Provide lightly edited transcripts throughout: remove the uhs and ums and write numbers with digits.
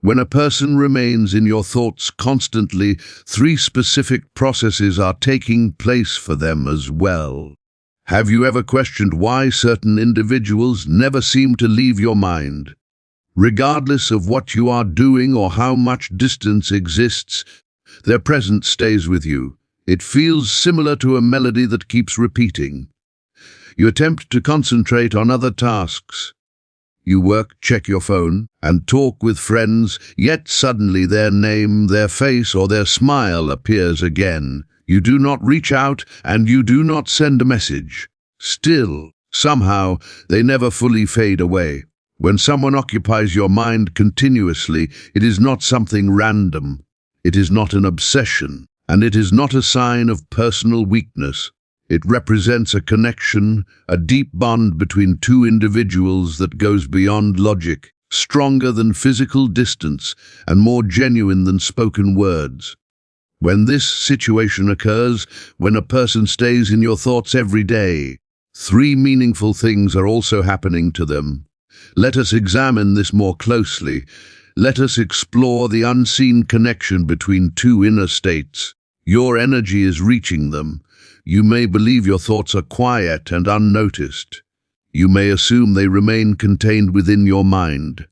When a person remains in your thoughts constantly, three specific processes are taking place for them as well. Have you ever questioned why certain individuals never seem to leave your mind? Regardless of what you are doing or how much distance exists, their presence stays with you. It feels similar to a melody that keeps repeating. You attempt to concentrate on other tasks. You work, check your phone, and talk with friends, yet suddenly their name, their face, or their smile appears again. You do not reach out, and you do not send a message. Still, somehow, they never fully fade away. When someone occupies your mind continuously, it is not something random. It is not an obsession, and it is not a sign of personal weakness. It represents a connection, a deep bond between two individuals that goes beyond logic, stronger than physical distance, and more genuine than spoken words. When this situation occurs, when a person stays in your thoughts every day, three meaningful things are also happening to them. Let us examine this more closely. Let us explore the unseen connection between two inner states. Your energy is reaching them. You may believe your thoughts are quiet and unnoticed. You may assume they remain contained within your mind.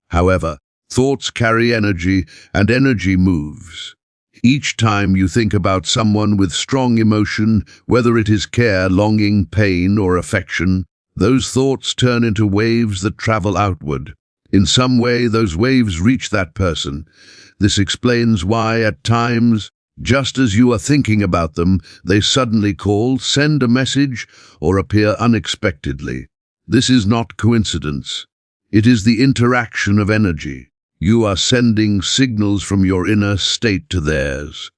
However, thoughts carry energy, and energy moves. Each time you think about someone with strong emotion, whether it is care, longing, pain, or affection, those thoughts turn into waves that travel outward. In some way, those waves reach that person. This explains why, at times, just as you are thinking about them, they suddenly call, send a message, or appear unexpectedly. This is not coincidence. It is the interaction of energy. You are sending signals from your inner state to theirs.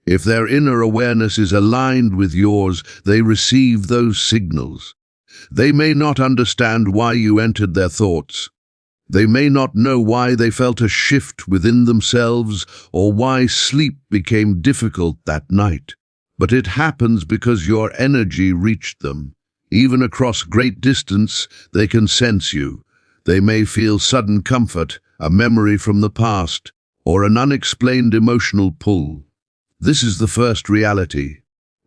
If their inner awareness is aligned with yours, they receive those signals. They may not understand why you entered their thoughts. They may not know why they felt a shift within themselves or why sleep became difficult that night. But it happens because your energy reached them. Even across great distance, they can sense you. They may feel sudden comfort, a memory from the past, or an unexplained emotional pull. This is the first reality.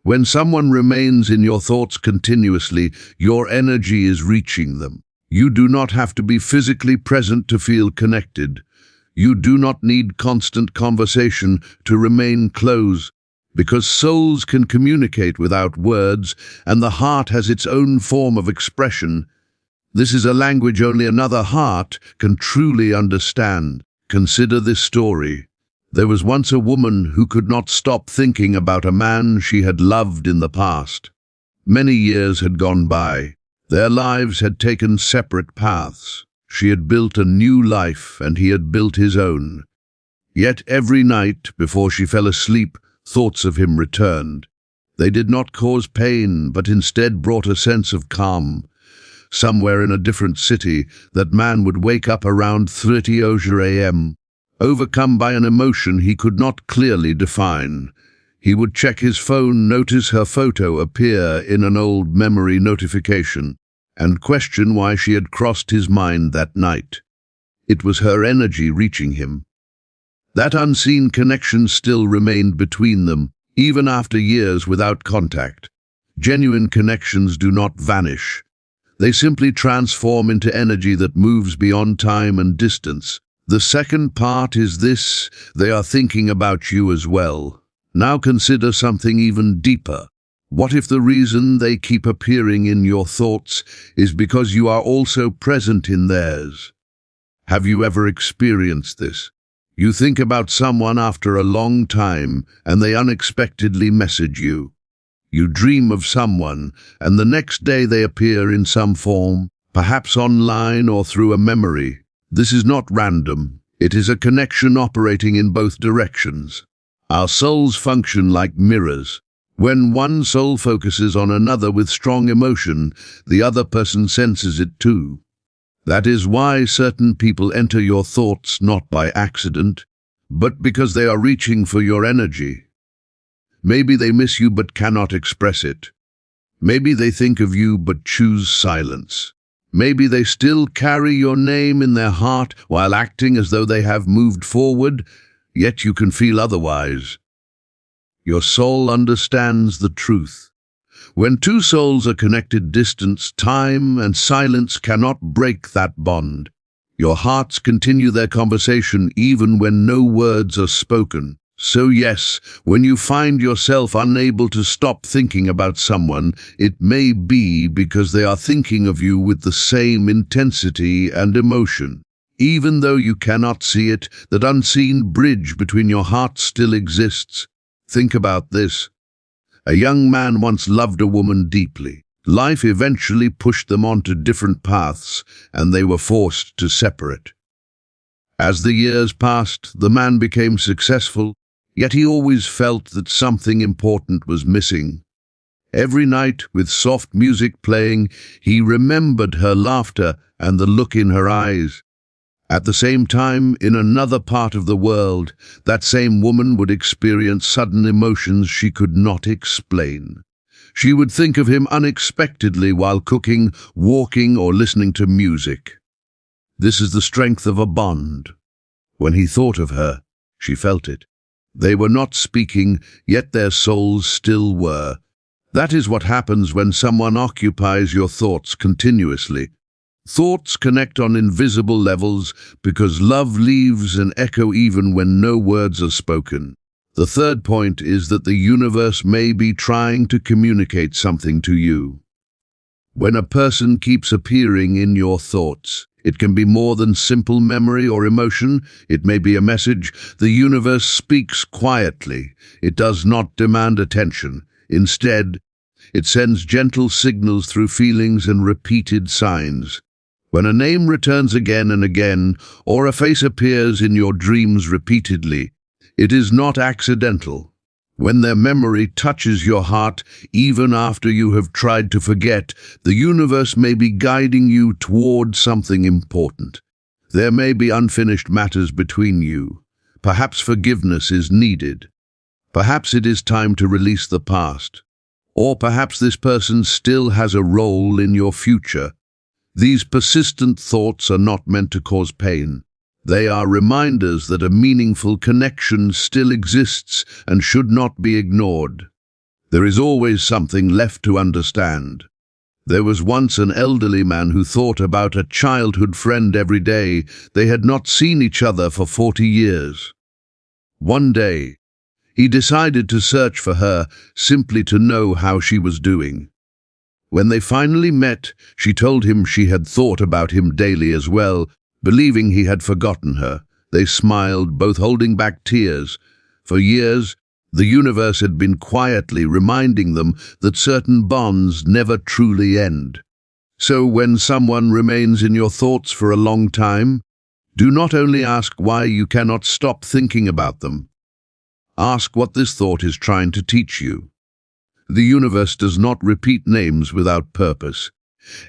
When someone remains in your thoughts continuously, your energy is reaching them. You do not have to be physically present to feel connected. You do not need constant conversation to remain close, because souls can communicate without words, and the heart has its own form of expression. This is a language only another heart can truly understand. Consider this story. There was once a woman who could not stop thinking about a man she had loved in the past. Many years had gone by. Their lives had taken separate paths. She had built a new life, and he had built his own. Yet every night, before she fell asleep, thoughts of him returned. They did not cause pain, but instead brought a sense of calm. Somewhere in a different city, that man would wake up around 3:00 a.m., overcome by an emotion he could not clearly define. He would check his phone, notice her photo appear in an old memory notification, and question why she had crossed his mind that night. It was her energy reaching him. That unseen connection still remained between them, even after years without contact. Genuine connections do not vanish. They simply transform into energy that moves beyond time and distance. The second part is this: they are thinking about you as well. Now consider something even deeper. What if the reason they keep appearing in your thoughts is because you are also present in theirs? Have you ever experienced this? You think about someone after a long time, and they unexpectedly message you. You dream of someone, and the next day they appear in some form, perhaps online or through a memory. This is not random. It is a connection operating in both directions. Our souls function like mirrors. When one soul focuses on another with strong emotion, the other person senses it too. That is why certain people enter your thoughts not by accident, but because they are reaching for your energy. Maybe they miss you but cannot express it. Maybe they think of you but choose silence. Maybe they still carry your name in their heart while acting as though they have moved forward, yet you can feel otherwise. Your soul understands the truth. When two souls are connected, distance, time, and silence cannot break that bond. Your hearts continue their conversation even when no words are spoken. So yes, when you find yourself unable to stop thinking about someone, it may be because they are thinking of you with the same intensity and emotion. Even though you cannot see it, that unseen bridge between your hearts still exists. Think about this. A young man once loved a woman deeply. Life eventually pushed them onto different paths, and they were forced to separate. As the years passed, the man became successful, yet he always felt that something important was missing. Every night, with soft music playing, he remembered her laughter and the look in her eyes. At the same time, in another part of the world, that same woman would experience sudden emotions she could not explain. She would think of him unexpectedly while cooking, walking, or listening to music. This is the strength of a bond. When he thought of her, she felt it. They were not speaking, yet their souls still were. That is what happens when someone occupies your thoughts continuously. Thoughts connect on invisible levels because love leaves an echo even when no words are spoken. The third point is that the universe may be trying to communicate something to you. When a person keeps appearing in your thoughts, it can be more than simple memory or emotion. It may be a message. The universe speaks quietly. It does not demand attention. Instead, it sends gentle signals through feelings and repeated signs. When a name returns again and again, or a face appears in your dreams repeatedly, it is not accidental. When their memory touches your heart, even after you have tried to forget, the universe may be guiding you toward something important. There may be unfinished matters between you. Perhaps forgiveness is needed. Perhaps it is time to release the past. Or perhaps this person still has a role in your future. These persistent thoughts are not meant to cause pain. They are reminders that a meaningful connection still exists and should not be ignored. There is always something left to understand. There was once an elderly man who thought about a childhood friend every day. They had not seen each other for 40 years. One day, he decided to search for her simply to know how she was doing. When they finally met, she told him she had thought about him daily as well, believing he had forgotten her. They smiled, both holding back tears. For years, the universe had been quietly reminding them that certain bonds never truly end. So when someone remains in your thoughts for a long time, do not only ask why you cannot stop thinking about them. Ask what this thought is trying to teach you. The universe does not repeat names without purpose.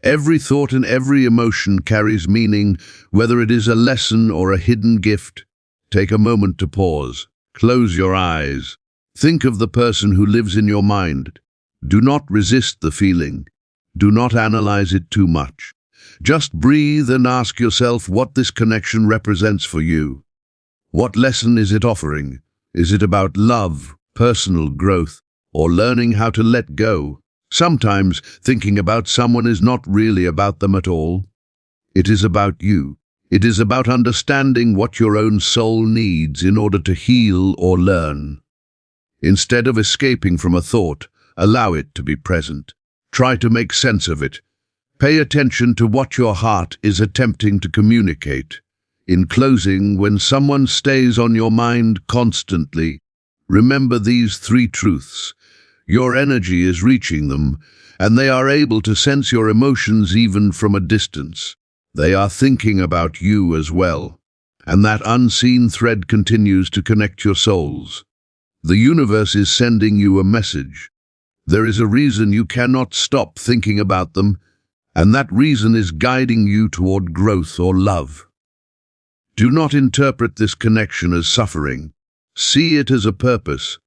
Every thought and every emotion carries meaning, whether it is a lesson or a hidden gift. Take a moment to pause. Close your eyes. Think of the person who lives in your mind. Do not resist the feeling. Do not analyze it too much. Just breathe and ask yourself what this connection represents for you. What lesson is it offering? Is it about love, personal growth, or learning how to let go? Sometimes thinking about someone is not really about them at all. It is about you. It is about understanding what your own soul needs in order to heal or learn. Instead of escaping from a thought, allow it to be present. Try to make sense of it. Pay attention to what your heart is attempting to communicate. In closing, when someone stays on your mind constantly, remember these 3 truths. Your energy is reaching them, and they are able to sense your emotions even from a distance. They are thinking about you as well, and that unseen thread continues to connect your souls. The universe is sending you a message. There is a reason you cannot stop thinking about them, and that reason is guiding you toward growth or love. Do not interpret this connection as suffering. See it as a purpose.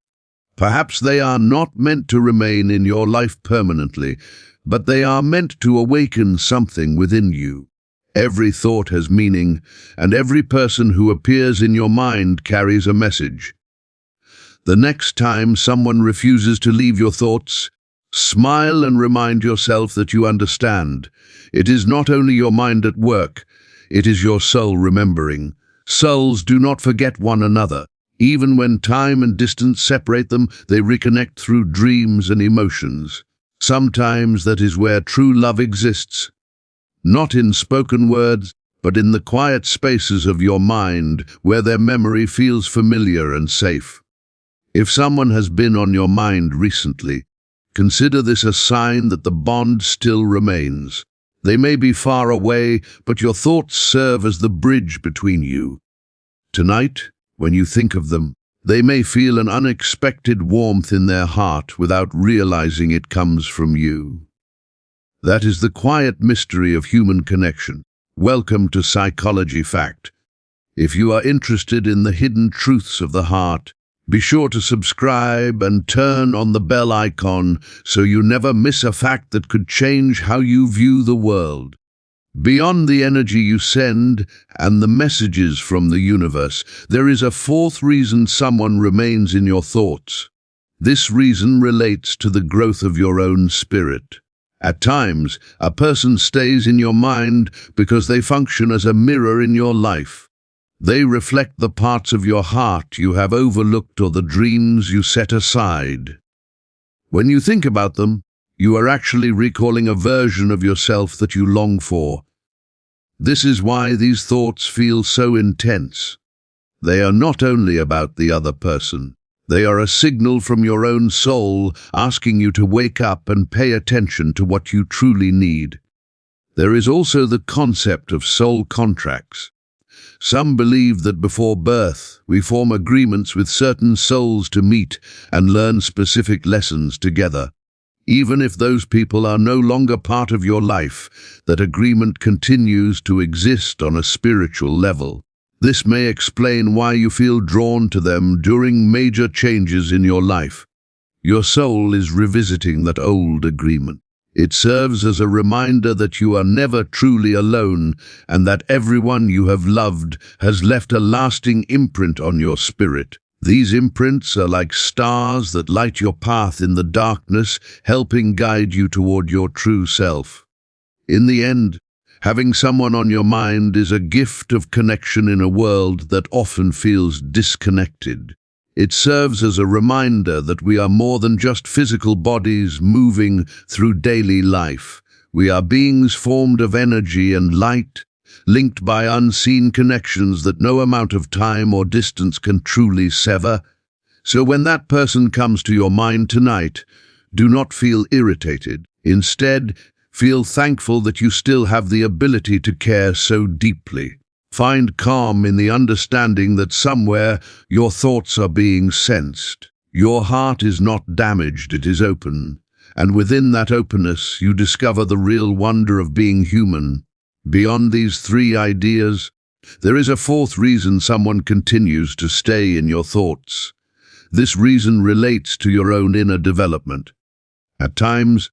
Perhaps they are not meant to remain in your life permanently, but they are meant to awaken something within you. Every thought has meaning, and every person who appears in your mind carries a message. The next time someone refuses to leave your thoughts, smile and remind yourself that you understand. It is not only your mind at work, it is your soul remembering. Souls do not forget one another. Even when time and distance separate them, they reconnect through dreams and emotions. Sometimes that is where true love exists. Not in spoken words, but in the quiet spaces of your mind, where their memory feels familiar and safe. If someone has been on your mind recently, consider this a sign that the bond still remains. They may be far away, but your thoughts serve as the bridge between you. Tonight, when you think of them, they may feel an unexpected warmth in their heart without realizing it comes from you. That is the quiet mystery of human connection. Welcome to Psychology Fact. If you are interested in the hidden truths of the heart, be sure to subscribe and turn on the bell icon so you never miss a fact that could change how you view the world. Beyond the energy you send and the messages from the universe, there is a fourth reason someone remains in your thoughts. This reason relates to the growth of your own spirit. At times, a person stays in your mind because they function as a mirror in your life. They reflect the parts of your heart you have overlooked or the dreams you set aside. When you think about them, you are actually recalling a version of yourself that you long for. This is why these thoughts feel so intense. They are not only about the other person. They are a signal from your own soul asking you to wake up and pay attention to what you truly need. There is also the concept of soul contracts. Some believe that before birth, we form agreements with certain souls to meet and learn specific lessons together. Even if those people are no longer part of your life, that agreement continues to exist on a spiritual level. This may explain why you feel drawn to them during major changes in your life. Your soul is revisiting that old agreement. It serves as a reminder that you are never truly alone and that everyone you have loved has left a lasting imprint on your spirit. These imprints are like stars that light your path in the darkness, helping guide you toward your true self. In the end, having someone on your mind is a gift of connection in a world that often feels disconnected. It serves as a reminder that we are more than just physical bodies moving through daily life. We are beings formed of energy and light, linked by unseen connections that no amount of time or distance can truly sever. So when that person comes to your mind tonight, do not feel irritated. Instead, feel thankful that you still have the ability to care so deeply. Find calm in the understanding that somewhere your thoughts are being sensed. Your heart is not damaged, it is open. And within that openness, you discover the real wonder of being human. Beyond these three ideas, there is a fourth reason someone continues to stay in your thoughts. This reason relates to your own inner development. At times,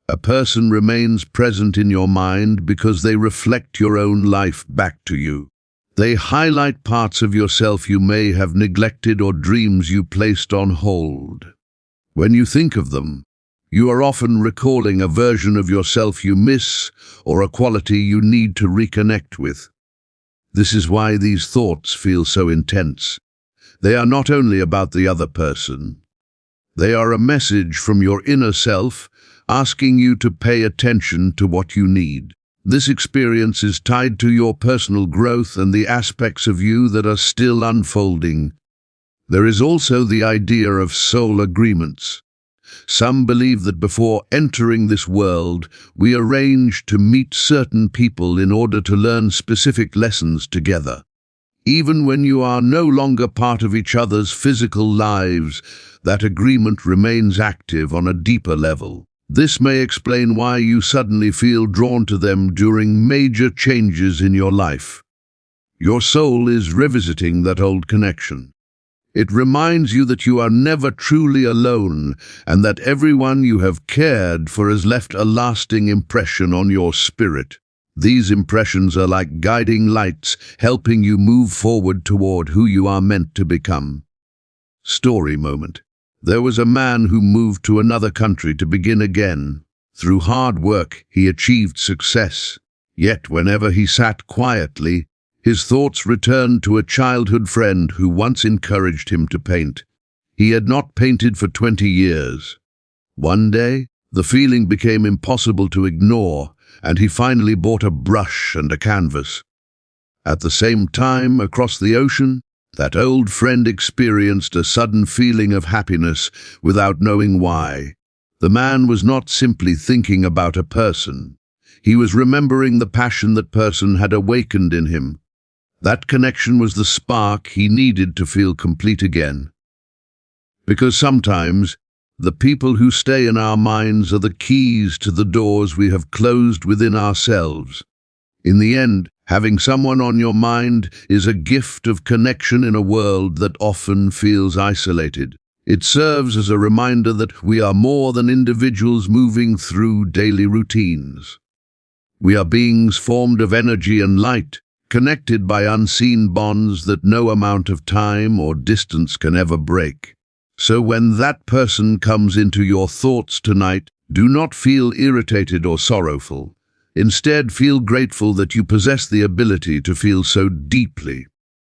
a person remains present in your mind because they reflect your own life back to you. They highlight parts of yourself you may have neglected or dreams you placed on hold. When you think of them, you are often recalling a version of yourself you miss or a quality you need to reconnect with. This is why these thoughts feel so intense. They are not only about the other person. They are a message from your inner self asking you to pay attention to what you need. This experience is tied to your personal growth and the aspects of you that are still unfolding. There is also the idea of soul agreements. Some believe that before entering this world, we arrange to meet certain people in order to learn specific lessons together. Even when you are no longer part of each other's physical lives, that agreement remains active on a deeper level. This may explain why you suddenly feel drawn to them during major changes in your life. Your soul is revisiting that old connection. It reminds you that you are never truly alone and that everyone you have cared for has left a lasting impression on your spirit. These impressions are like guiding lights, helping you move forward toward who you are meant to become. Story moment. There was a man who moved to another country to begin again. Through hard work, he achieved success. Yet whenever he sat quietly, his thoughts returned to a childhood friend who once encouraged him to paint. He had not painted for 20 years. One day, the feeling became impossible to ignore, and he finally bought a brush and a canvas. At the same time, across the ocean, that old friend experienced a sudden feeling of happiness without knowing why. The man was not simply thinking about a person. He was remembering the passion that person had awakened in him. That connection was the spark he needed to feel complete again. Because sometimes, the people who stay in our minds are the keys to the doors we have closed within ourselves. In the end, having someone on your mind is a gift of connection in a world that often feels isolated. It serves as a reminder that we are more than individuals moving through daily routines. We are beings formed of energy and light, connected by unseen bonds that no amount of time or distance can ever break. So when that person comes into your thoughts tonight, do not feel irritated or sorrowful. Instead, feel grateful that you possess the ability to feel so deeply.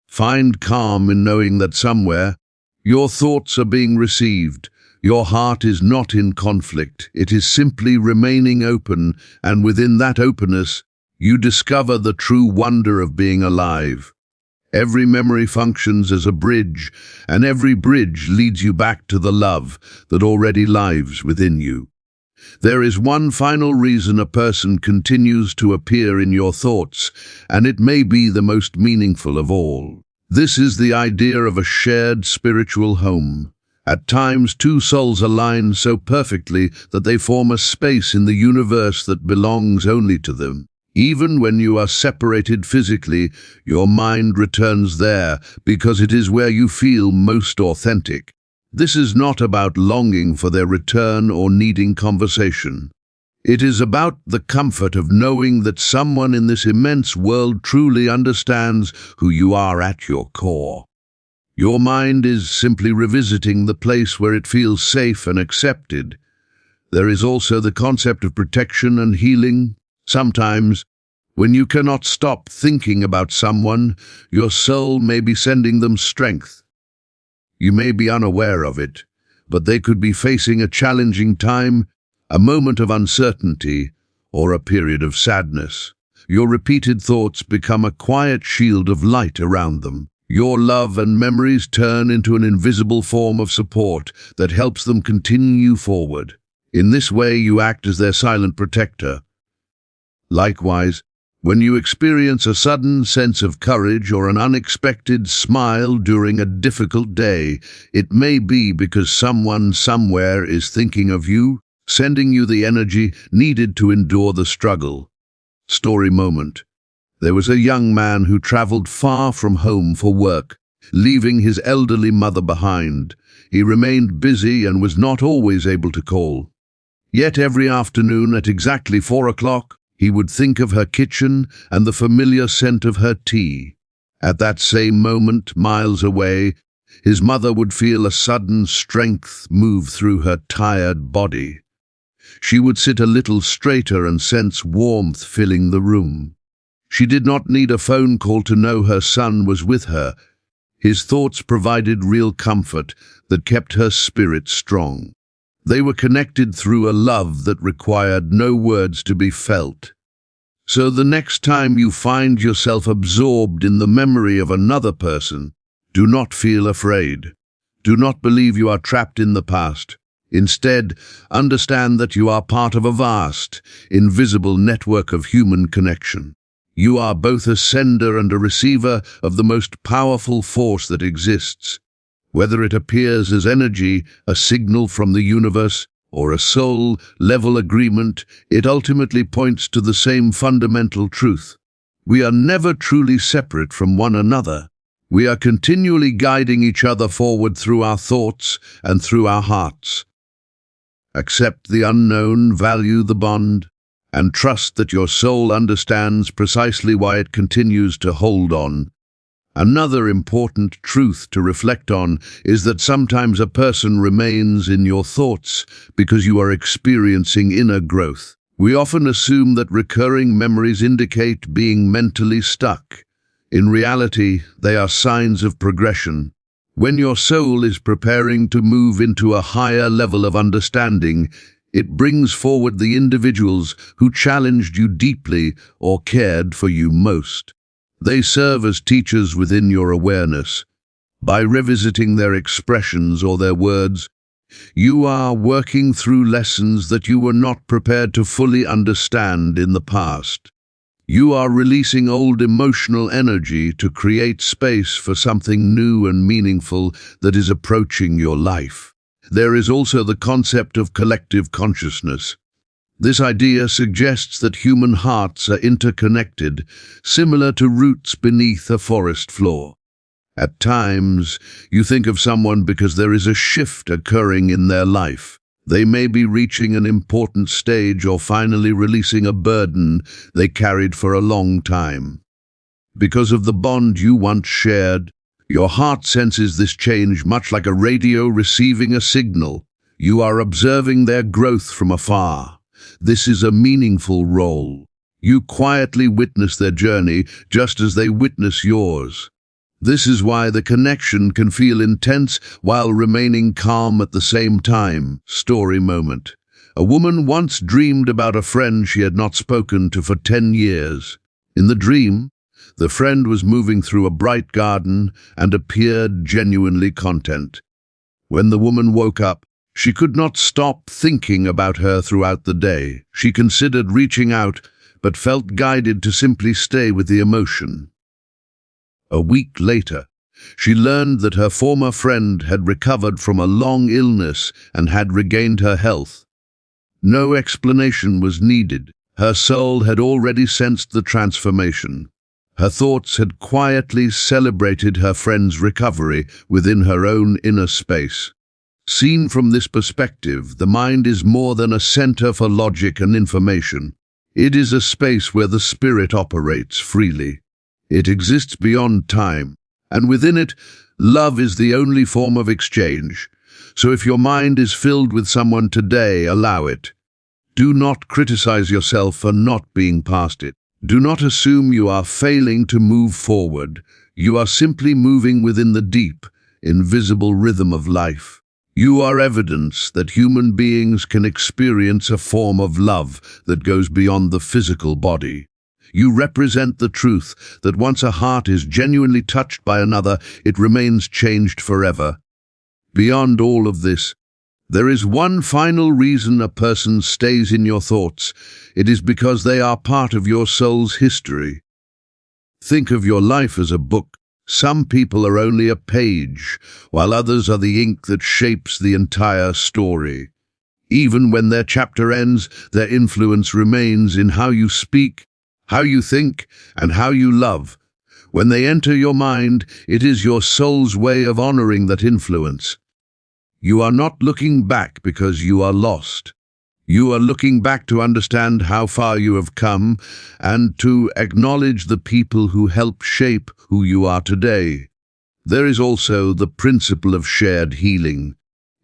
Find calm in knowing that somewhere, your thoughts are being received. Your heart is not in conflict. It is simply remaining open, and within that openness, you discover the true wonder of being alive. Every memory functions as a bridge, and every bridge leads you back to the love that already lives within you. There is one final reason a person continues to appear in your thoughts, and it may be the most meaningful of all. This is the idea of a shared spiritual home. At times, two souls align so perfectly that they form a space in the universe that belongs only to them. Even when you are separated physically, your mind returns there because it is where you feel most authentic. This is not about longing for their return or needing conversation. It is about the comfort of knowing that someone in this immense world truly understands who you are at your core. Your mind is simply revisiting the place where it feels safe and accepted. There is also the concept of protection and healing. Sometimes, when you cannot stop thinking about someone, your soul may be sending them strength. You may be unaware of it, but they could be facing a challenging time, a moment of uncertainty, or a period of sadness. Your repeated thoughts become a quiet shield of light around them. Your love and memories turn into an invisible form of support that helps them continue forward. In this way, you act as their silent protector. Likewise, when you experience a sudden sense of courage or an unexpected smile during a difficult day, it may be because someone somewhere is thinking of you, sending you the energy needed to endure the struggle. Story moment. There was a young man who traveled far from home for work, leaving his elderly mother behind. He remained busy and was not always able to call. Yet every afternoon at exactly 4 o'clock, he would think of her kitchen and the familiar scent of her tea. At that same moment, miles away, his mother would feel a sudden strength move through her tired body. She would sit a little straighter and sense warmth filling the room. She did not need a phone call to know her son was with her. His thoughts provided real comfort that kept her spirit strong. They were connected through a love that required no words to be felt. So the next time you find yourself absorbed in the memory of another person, do not feel afraid. Do not believe you are trapped in the past. Instead, understand that you are part of a vast, invisible network of human connection. You are both a sender and a receiver of the most powerful force that exists. Whether it appears as energy, a signal from the universe, or a soul-level agreement, it ultimately points to the same fundamental truth. We are never truly separate from one another. We are continually guiding each other forward through our thoughts and through our hearts. Accept the unknown, value the bond, and trust that your soul understands precisely why it continues to hold on. Another important truth to reflect on is that sometimes a person remains in your thoughts because you are experiencing inner growth. We often assume that recurring memories indicate being mentally stuck. In reality, they are signs of progression. When your soul is preparing to move into a higher level of understanding, it brings forward the individuals who challenged you deeply or cared for you most. They serve as teachers within your awareness. By revisiting their expressions or their words, you are working through lessons that you were not prepared to fully understand in the past. You are releasing old emotional energy to create space for something new and meaningful that is approaching your life. There is also the concept of collective consciousness. This idea suggests that human hearts are interconnected, similar to roots beneath a forest floor. At times, you think of someone because there is a shift occurring in their life. They may be reaching an important stage or finally releasing a burden they carried for a long time. Because of the bond you once shared, your heart senses this change much like a radio receiving a signal. You are observing their growth from afar. This is a meaningful role. You quietly witness their journey just as they witness yours. This is why the connection can feel intense while remaining calm at the same time. Story moment. A woman once dreamed about a friend she had not spoken to for 10 years. In the dream, the friend was moving through a bright garden and appeared genuinely content. When the woman woke up, she could not stop thinking about her throughout the day. She considered reaching out, but felt guided to simply stay with the emotion. A week later, she learned that her former friend had recovered from a long illness and had regained her health. No explanation was needed. Her soul had already sensed the transformation. Her thoughts had quietly celebrated her friend's recovery within her own inner space. Seen from this perspective, the mind is more than a center for logic and information. It is a space where the spirit operates freely. It exists beyond time, and within it, love is the only form of exchange. So if your mind is filled with someone today, allow it. Do not criticize yourself for not being past it. Do not assume you are failing to move forward. You are simply moving within the deep, invisible rhythm of life. You are evidence that human beings can experience a form of love that goes beyond the physical body. You represent the truth that once a heart is genuinely touched by another, it remains changed forever. Beyond all of this, there is one final reason a person stays in your thoughts. It is because they are part of your soul's history. Think of your life as a book. Some people are only a page, while others are the ink that shapes the entire story. Even when their chapter ends, their influence remains in how you speak, how you think, and how you love. When they enter your mind, it is your soul's way of honoring that influence. You are not looking back because you are lost. You are looking back to understand how far you have come and to acknowledge the people who help shape who you are today. There is also the principle of shared healing.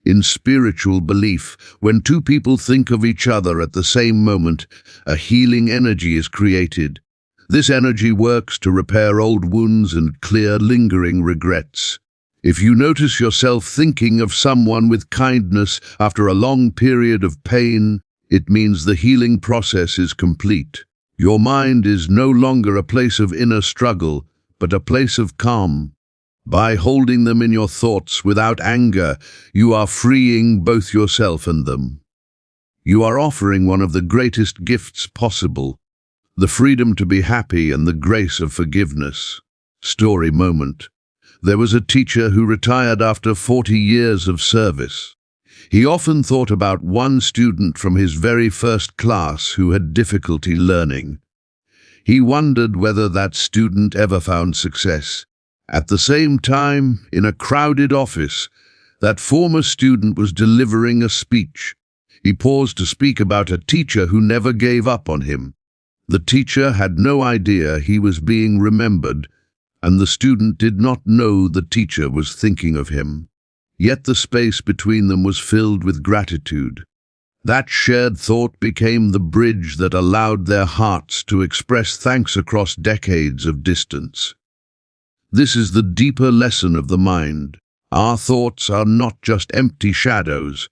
In spiritual belief, when two people think of each other at the same moment, a healing energy is created. This energy works to repair old wounds and clear lingering regrets. If you notice yourself thinking of someone with kindness after a long period of pain, it means the healing process is complete. Your mind is no longer a place of inner struggle, but a place of calm. By holding them in your thoughts without anger, you are freeing both yourself and them. You are offering one of the greatest gifts possible, the freedom to be happy and the grace of forgiveness. Story moment. There was a teacher who retired after 40 years of service. He often thought about one student from his very first class who had difficulty learning. He wondered whether that student ever found success. At the same time, in a crowded office, that former student was delivering a speech. He paused to speak about a teacher who never gave up on him. The teacher had no idea he was being remembered, and the student did not know the teacher was thinking of him. Yet the space between them was filled with gratitude. That shared thought became the bridge that allowed their hearts to express thanks across decades of distance. This is the deeper lesson of the mind. Our thoughts are not just empty shadows.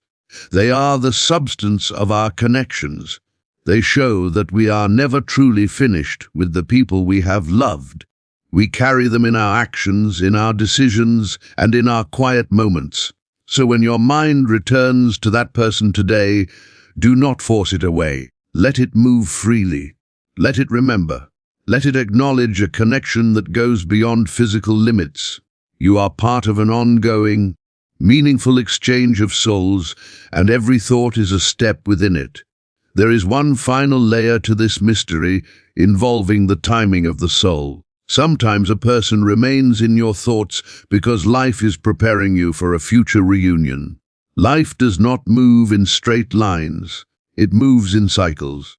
They are the substance of our connections. They show that we are never truly finished with the people we have loved. We carry them in our actions, in our decisions, and in our quiet moments. So when your mind returns to that person today, do not force it away. Let it move freely. Let it remember. Let it acknowledge a connection that goes beyond physical limits. You are part of an ongoing, meaningful exchange of souls, and every thought is a step within it. There is one final layer to this mystery, involving the timing of the soul. Sometimes a person remains in your thoughts because life is preparing you for a future reunion. Life does not move in straight lines. It moves in cycles.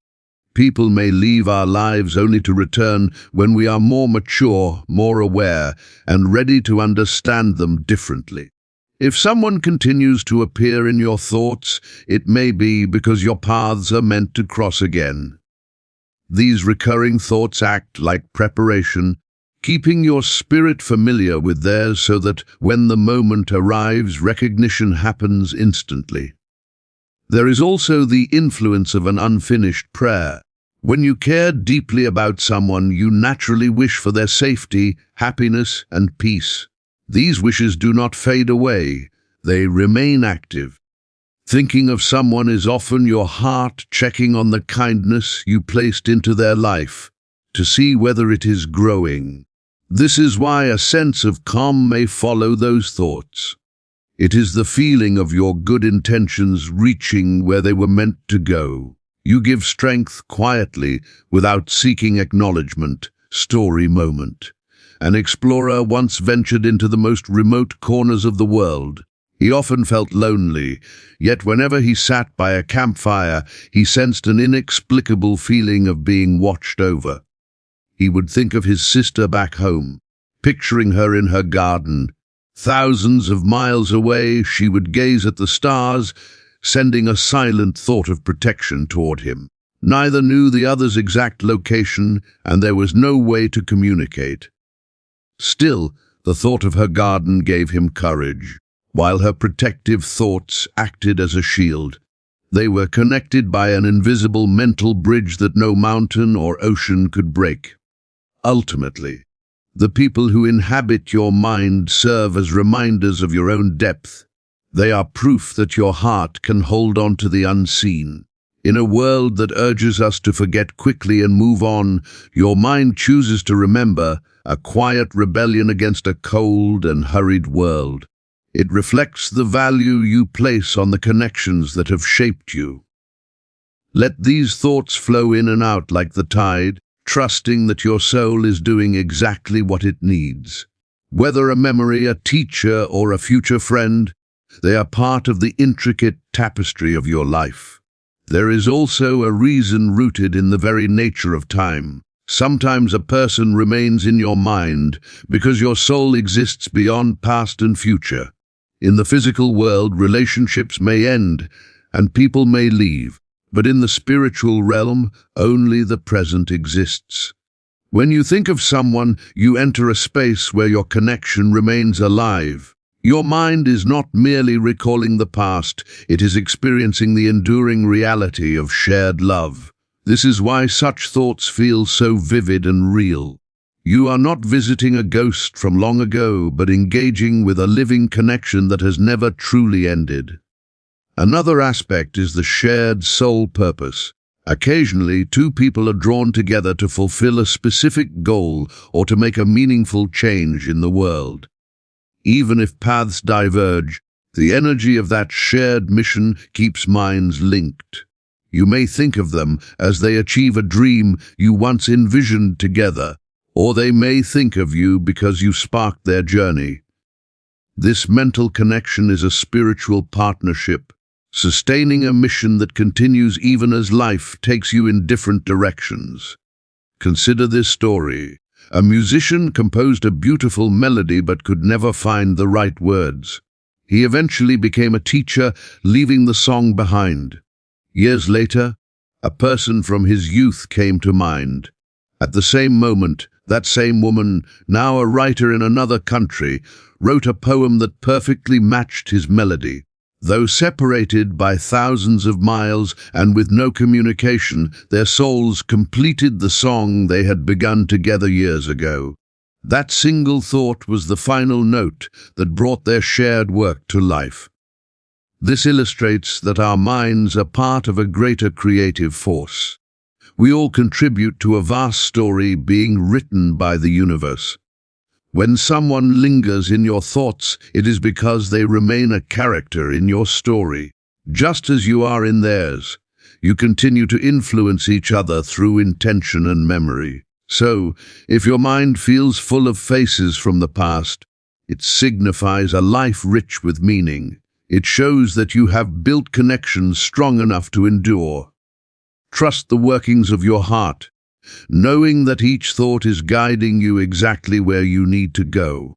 People may leave our lives only to return when we are more mature, more aware, and ready to understand them differently. If someone continues to appear in your thoughts, it may be because your paths are meant to cross again. These recurring thoughts act like preparation, keeping your spirit familiar with theirs so that when the moment arrives, recognition happens instantly. There is also the influence of an unfinished prayer. When you care deeply about someone, you naturally wish for their safety, happiness, and peace. These wishes do not fade away. They remain active. Thinking of someone is often your heart checking on the kindness you placed into their life to see whether it is growing. This is why a sense of calm may follow those thoughts. It is the feeling of your good intentions reaching where they were meant to go. You give strength quietly without seeking acknowledgement. Story moment. An explorer once ventured into the most remote corners of the world. He often felt lonely, yet whenever he sat by a campfire, he sensed an inexplicable feeling of being watched over. He would think of his sister back home, picturing her in her garden. Thousands of miles away, she would gaze at the stars, sending a silent thought of protection toward him. Neither knew the other's exact location, and there was no way to communicate. Still, the thought of her garden gave him courage, while her protective thoughts acted as a shield. They were connected by an invisible mental bridge that no mountain or ocean could break. Ultimately, the people who inhabit your mind serve as reminders of your own depth. They are proof that your heart can hold on to the unseen. In a world that urges us to forget quickly and move on, your mind chooses to remember, a quiet rebellion against a cold and hurried world. It reflects the value you place on the connections that have shaped you. Let these thoughts flow in and out like the tide, trusting that your soul is doing exactly what it needs. Whether a memory, a teacher, or a future friend, they are part of the intricate tapestry of your life. There is also a reason rooted in the very nature of time. Sometimes a person remains in your mind because your soul exists beyond past and future. In the physical world, relationships may end and people may leave, but in the spiritual realm, only the present exists. When you think of someone, you enter a space where your connection remains alive. Your mind is not merely recalling the past, it is experiencing the enduring reality of shared love. This is why such thoughts feel so vivid and real. You are not visiting a ghost from long ago, but engaging with a living connection that has never truly ended. Another aspect is the shared soul purpose. Occasionally, two people are drawn together to fulfill a specific goal or to make a meaningful change in the world. Even if paths diverge, the energy of that shared mission keeps minds linked. You may think of them as they achieve a dream you once envisioned together, or they may think of you because you sparked their journey. This mental connection is a spiritual partnership, sustaining a mission that continues even as life takes you in different directions. Consider this story. A musician composed a beautiful melody but could never find the right words. He eventually became a teacher, leaving the song behind. Years later, a person from his youth came to mind. At the same moment, that same woman, now a writer in another country, wrote a poem that perfectly matched his melody. Though separated by thousands of miles and with no communication, their souls completed the song they had begun together years ago. That single thought was the final note that brought their shared work to life. This illustrates that our minds are part of a greater creative force. We all contribute to a vast story being written by the universe. When someone lingers in your thoughts, it is because they remain a character in your story. Just as you are in theirs, you continue to influence each other through intention and memory. So, if your mind feels full of faces from the past, it signifies a life rich with meaning. It shows that you have built connections strong enough to endure. Trust the workings of your heart, knowing that each thought is guiding you exactly where you need to go.